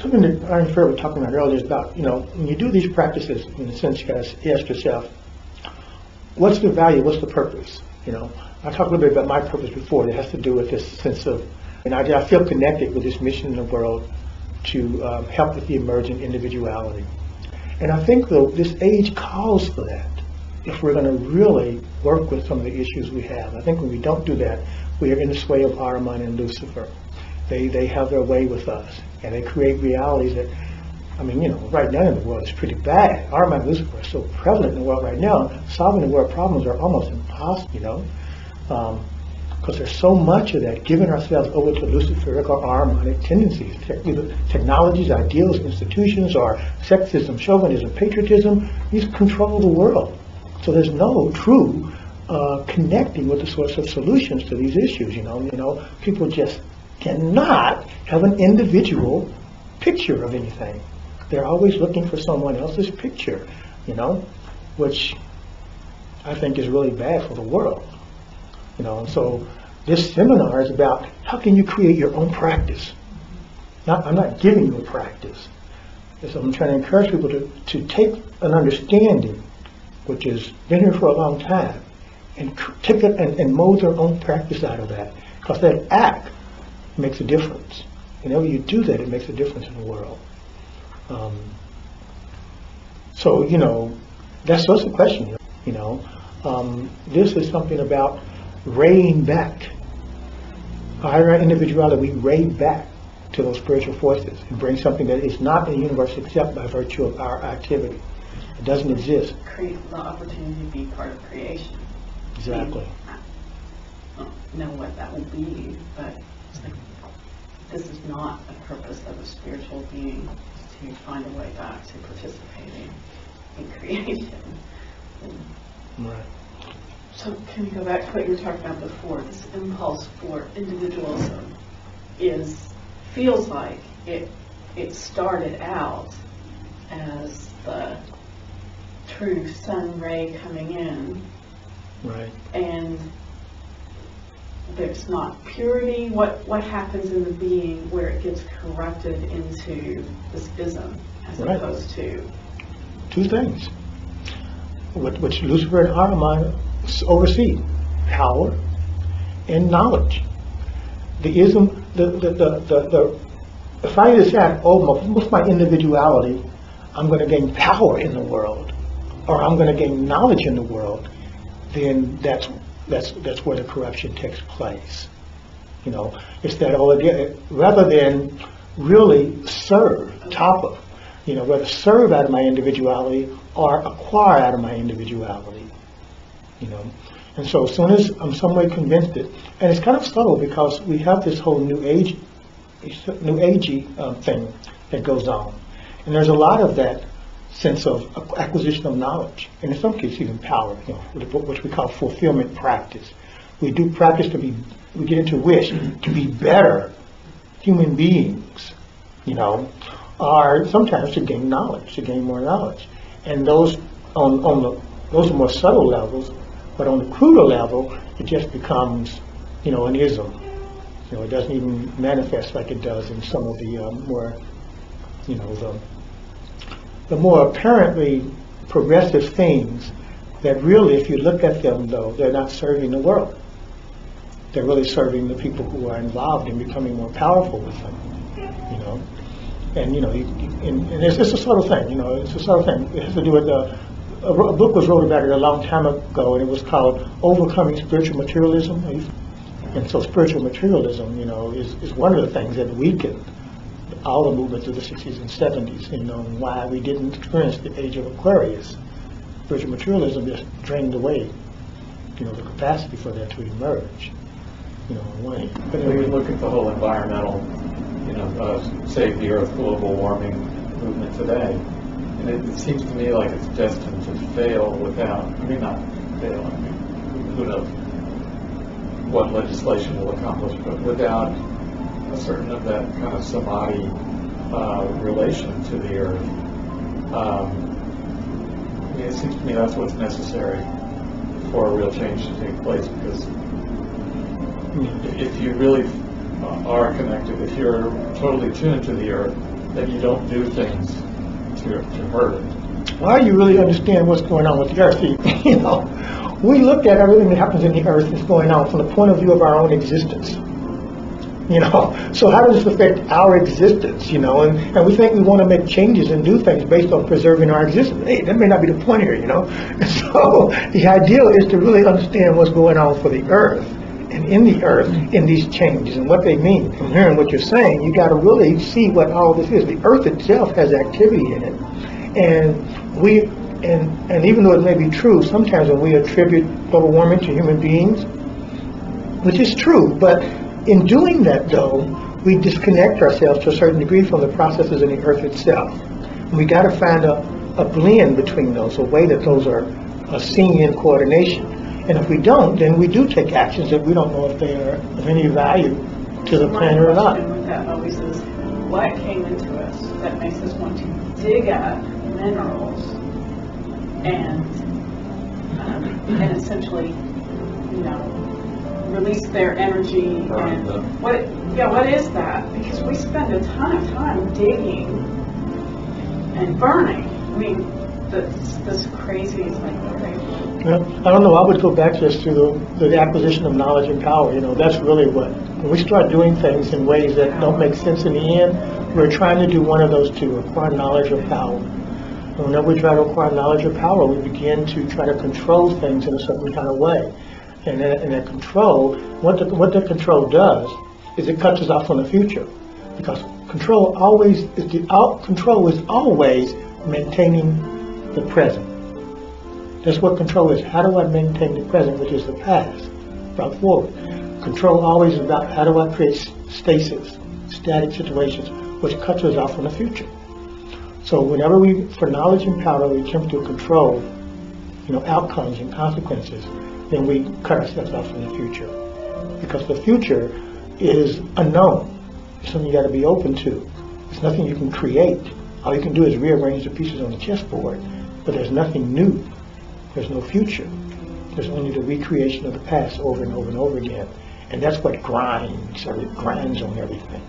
something that Iron Fair was talking about earlier is about, when you do these practices, in a sense, you gotta ask yourself, what's the value, what's the purpose? I talked a little bit about my purpose before. It has to do with this sense of, I feel connected with this mission in the world to help with the emerging individuality. And I think, though, this age calls for that if we're going to really work with some of the issues we have. I think when we don't do that, we are in the sway of Ahriman and Lucifer. They have their way with us, and they create realities that, right now in the world it's pretty bad. Ahriman and Lucifer are so prevalent in the world right now, solving the world problems are almost impossible, because there's so much of that, giving ourselves over to Luciferic or Ahrimanic tendencies, technologies, ideals, institutions, or sexism, chauvinism, patriotism. These control the world. So there's no true connecting with the source of solutions to these issues. People just cannot have an individual picture of anything. They're always looking for someone else's picture, which I think is really bad for the world. So this seminar is about how can you create your own practice. I'm not giving you a practice. So I'm trying to encourage people to take an understanding, which has been here for a long time, and take it and mold their own practice out of that. Because that act makes a difference. Whenever you do that, it makes a difference in the world. That's the question. This is something about reining back. Our individuality, we rein back to those spiritual forces and bring something that is not in the universe except by virtue of our activity. It doesn't exist. Create the opportunity to be part of creation. Exactly. I don't know what that will be, but it's like, this is not a purpose of a spiritual being, to find a way back to participating in creation. Right. So can we go back to what you were talking about before? This impulse for individualism feels like it started out as the true sun ray coming in. Right. And there's not purity. What happens in the being where it gets corrupted into this ism as right. opposed to two things, which Lucifer and Ahriman oversee: power and knowledge. The ism, if I decide, what's my individuality? I'm going to gain power in the world, or I'm going to gain knowledge in the world. Then that's where the corruption takes place. It's that whole idea, rather than really serve, whether serve out of my individuality or acquire out of my individuality. And so as soon as I'm some way convinced it, and it's kind of subtle because we have this whole new agey thing that goes on, and there's a lot of that sense of acquisition of knowledge, and in some cases even power, which we call fulfillment practice. We do practice we get into wish to be better human beings, or sometimes to gain knowledge, to gain more knowledge. And those those are more subtle levels, but on the cruder level, it just becomes, an ism. It doesn't even manifest like it does in some of the more, the more apparently progressive things that really, if you look at them, though, they're not serving the world. They're really serving the people who are involved in becoming more powerful with them, And, and it's a subtle thing, it's a subtle thing. It has to do with, a book was wrote about it a long time ago, and it was called Overcoming Spiritual Materialism. And so spiritual materialism, is one of the things that weakened all the movements of the 60s and 70s, why we didn't experience the age of Aquarius. Spiritual materialism just drained away, the capacity for that to emerge, in a way. But when you look at the whole environmental, save the earth, global warming movement today, and it seems to me like it's destined to fail without, not fail, who knows what legislation will accomplish, but without a certain of that kind of samadhi relation to the earth. It seems to me that's what's necessary for a real change to take place, because if you really are connected, if you're totally tuned to the earth, that you don't do things to hurt it. Why do you really understand what's going on with the earth? You know, we look at everything that happens in the earth that's going on from the point of view of our own existence. You know, so how does this affect our existence? You know, and we think we want to make changes and do things based on preserving our existence. Hey, that may not be the point here, you know. So the ideal is to really understand what's going on for the earth and in the earth in these changes and what they mean. From hearing what you're saying, you got to really see what all this is. The earth itself has activity in it, and even though it may be true, sometimes when we attribute global warming to human beings, which is true, but in doing that, though, we disconnect ourselves to a certain degree from the processes in the earth itself. And we got to find a blend between those, a way that those are seen in coordination. And if we don't, then we do take actions that we don't know if they are of any value to the planet or not. My question with that always is, what came into us that makes us want to dig up minerals and essentially, you know, release their energy and what is that? Because we spend a ton of time digging and burning. I mean, this crazy is like, okay. Yeah, I don't know, I would go back just to the acquisition of knowledge and power. You know, that's really when we start doing things in ways that don't make sense in the end, we're trying to do one of those two, acquire knowledge or power. And whenever we try to acquire knowledge or power, we begin to try to control things in a certain kind of way. And that control, what the control does is it cuts us off from the future, because control is always maintaining the present. That's what control is. How do I maintain the present, which is the past, brought forward? Control always is about how do I create stasis, static situations, which cuts us off from the future. So whenever for knowledge and power, we attempt to control, you know, outcomes and consequences, then we cut ourselves off from the future. Because the future is unknown. It's something you got to be open to. It's nothing you can create. All you can do is rearrange the pieces on the chessboard, but there's nothing new. There's no future. There's only the recreation of the past over and over and over again. And that's what grinds, or it grinds on everything.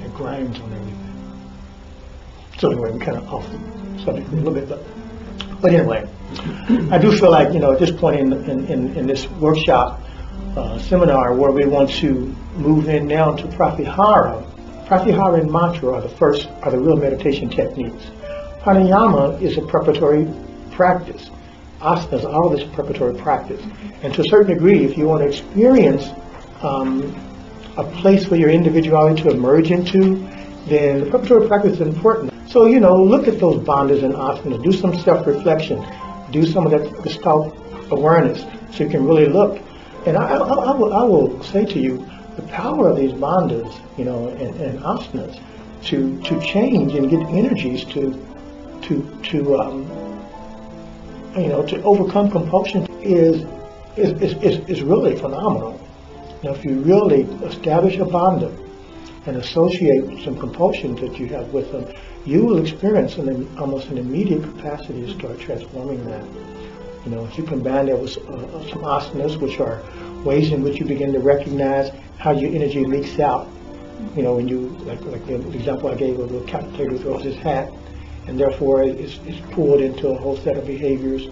It grinds on everything. So anyway, I'm kind of off the subject a little bit, but anyway, I do feel like, you know, at this point in this workshop seminar, where we want to move in now to Pratyahara. Pratyahara and mantra are the real meditation techniques. Pranayama is a preparatory practice. Asanas, all of this preparatory practice. And to a certain degree, if you want to experience a place for your individuality to emerge into, then the preparatory practice is important. So, you know, look at those bandhas and asanas, do some self-reflection, do some of that gestalt awareness, so you can really look. And I will say to you, the power of these bandhas, you know, and asanas, to change and get energies to overcome compulsion is really phenomenal. Now, if you really establish a bandha and associate some compulsions that you have with them, you will experience almost an immediate capacity to start transforming that. You know, if you combine that with some asanas, which are ways in which you begin to recognize how your energy leaks out. You know, when you, like the example I gave of the calculator throws his hat, and therefore it's pulled into a whole set of behaviors,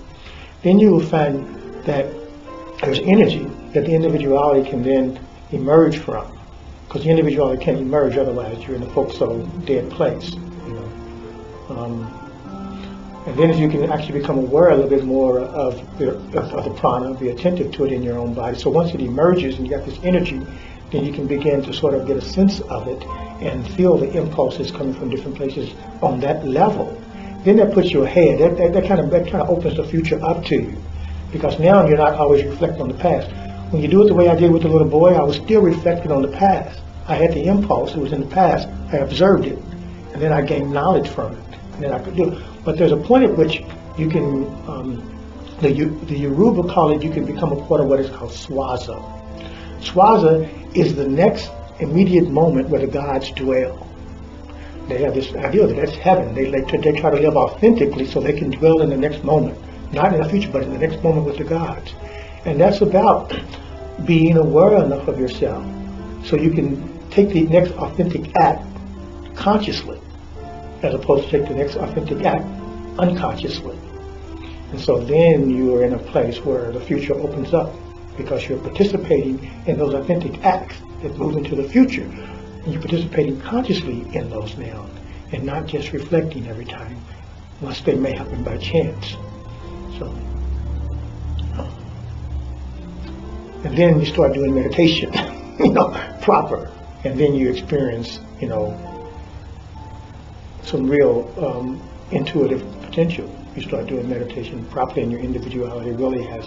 then you will find that there's energy that the individuality can then emerge from. Because the individuality can't emerge, otherwise you're in a folk-soul dead place. You know, and then if you can actually become aware a little bit more of the prana, be attentive to it in your own body. So once it emerges and you got this energy, then you can begin to sort of get a sense of it and feel the impulses coming from different places on that level. Then that puts you ahead. That kind of opens the future up to you, because now you're not always reflecting on the past. When you do it the way I did with the little boy, I was still reflecting on the past. I had the impulse, it was in the past, I observed it, and then I gained knowledge from it, and then I could do it. But there's a point at which you can, the Yoruba call it, you can become a part of what is called swaza. Swaza is the next immediate moment where the gods dwell. They have this idea that that's heaven. They try to live authentically so they can dwell in the next moment. Not in the future, but in the next moment with the gods. And that's about being aware enough of yourself so you can take the next authentic act consciously. as opposed to take the next authentic act unconsciously. And so then you are in a place where the future opens up because you're participating in those authentic acts that move into the future. And you're participating consciously in those now and not just reflecting every time, unless they may happen by chance. So, and then you start doing meditation, proper, and then you experience, some real intuitive potential. You start doing meditation properly, and your individuality really has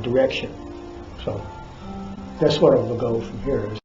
direction. So that's sort of the goal from here is